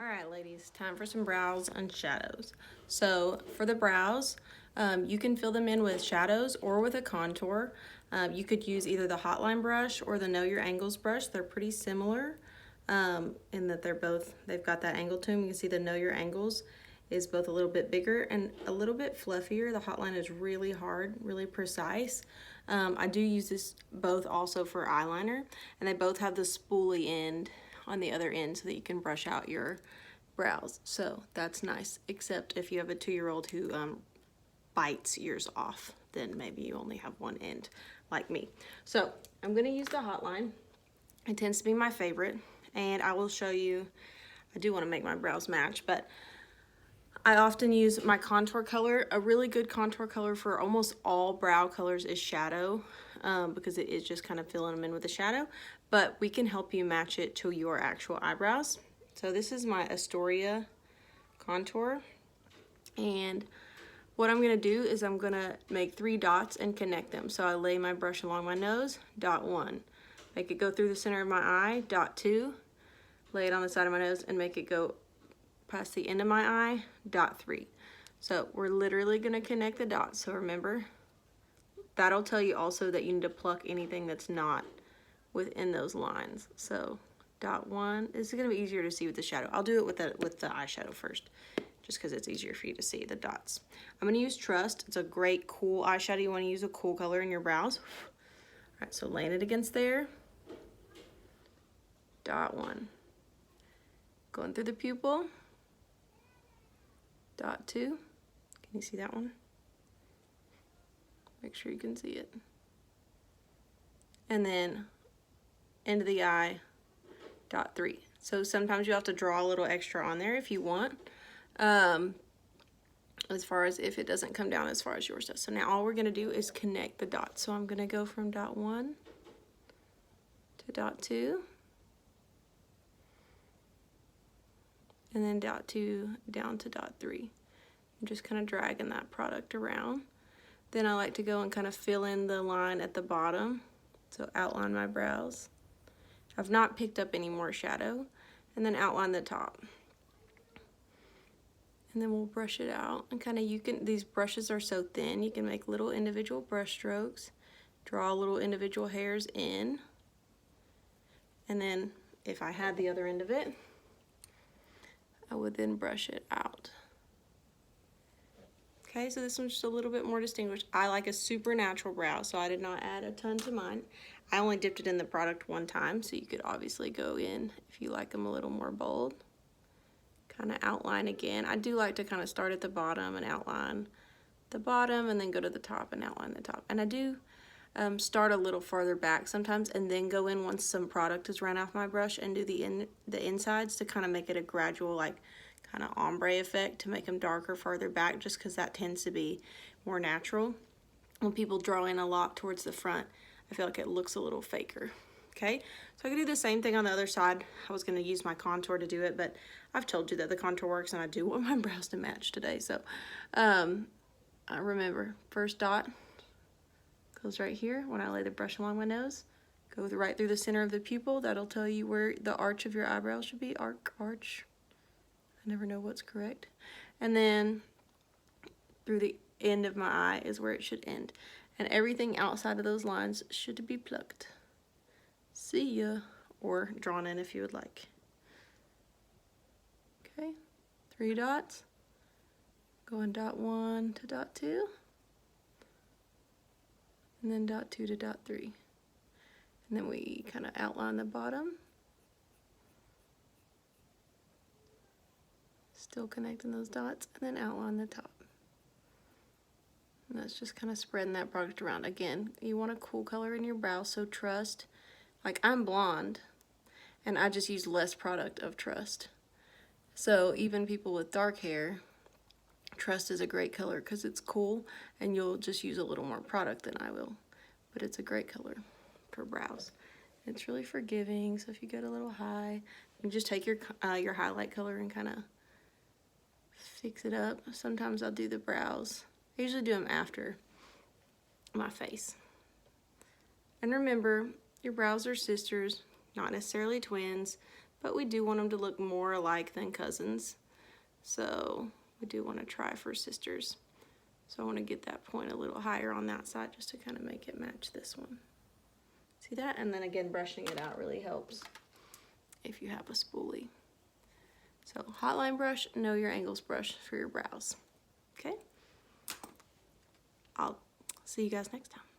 All right, ladies, time for some brows and shadows. So for the brows, you can fill them in with shadows or with a contour. You could use either the hotline brush or the Know Your Angles brush. They're pretty similar in that they've got that angle to them. You can see the Know Your Angles is both a little bit bigger and a little bit fluffier. The hotline is really hard, really precise. I do use this both also for eyeliner, and they both have the spoolie end on the other end so that you can brush out your brows. So that's nice, except if you have a 2-year-old who bites yours off, then maybe you only have one end like me. So I'm gonna use the hotline. It tends to be my favorite, and I will show you. I do want to make my brows match, but I often use my contour color. A really good contour color for almost all brow colors is shadow, because it is just kind of filling them in with a shadow, but we can help you match it to your actual eyebrows. So this is my Astoria contour, and what I'm gonna do is I'm gonna make 3 dots and connect them. So I lay my brush along my nose, dot 1, make it go through the center of my eye, dot 2, lay it on the side of my nose and make it go past the end of my eye, dot 3. So we're literally gonna connect the dots. So remember, that'll tell you also that you need to pluck anything that's not within those lines. So dot 1, this is gonna be easier to see with the shadow. I'll do it with the eyeshadow first, just because it's easier for you to see the dots. I'm gonna use Trust. It's a great cool eyeshadow. You wanna use a cool color in your brows. All right, so laying it against there, dot 1. Going through the pupil, dot 2. Can you see that one? Make sure you can see it. And then end of the eye, dot 3. So sometimes you have to draw a little extra on there if you want, as far as if it doesn't come down as far as yours does. So now all we're gonna do is connect the dots. So I'm gonna go from dot 1 to dot 2, and then dot 2 down to dot 3. I'm just kind of dragging that product around. Then I like to go and kind of fill in the line at the bottom. So outline my brows. I've not picked up any more shadow. And then outline the top. And then we'll brush it out. And kind of, these brushes are so thin, you can make little individual brush strokes, draw little individual hairs in. And then if I had the other end of it, I would then brush it out. Okay, so this one's just a little bit more distinguished. I like a super natural brow, so I did not add a ton to mine. I only dipped it in the product one time, so you could obviously go in if you like them a little more bold. Kind of outline again. I do like to kind of start at the bottom and outline the bottom, and then go to the top and outline the top. And I do start a little farther back sometimes, and then go in once some product is run off my brush and do the insides to kind of make it a gradual, like, kind of ombre effect, to make them darker farther back, just because that tends to be more natural. When people draw in a lot towards the front, I feel like it looks a little faker. Okay, so I can do the same thing on the other side. I was going to use my contour to do it, but I've told you that the contour works, and I do want my brows to match today. So I remember, first dot goes right here when I lay the brush along my nose. Go right through the center of the pupil. That'll tell you where the arch of your eyebrow should be. Arch. I never know what's correct. And then through the end of my eye is where it should end. And everything outside of those lines should be plucked. See ya. Or drawn in if you would like. Okay, 3 dots. Going dot 1 to dot 2. And then dot 2 to dot 3. And then we kind of outline the bottom. Still connecting those dots, and then outline the top. And that's just kind of spreading that product around. Again, you want a cool color in your brow, so Trust. Like, I'm blonde, and I just use less product of Trust. So even people with dark hair, Trust is a great color because it's cool, and you'll just use a little more product than I will. But it's a great color for brows. It's really forgiving, so if you get a little high, you can just take your highlight color and kind of fix it up. Sometimes I'll do the brows. I usually do them after my face. And remember, your brows are sisters, not necessarily twins. but we do want them to look more alike than cousins. So we do want to try for sisters. So I want to get that point a little higher on that side just to kind of make it match this one. See that? And then again, brushing it out really helps if you have a spoolie. So hotline brush, know your angles brush for your brows. Okay? I'll see you guys next time.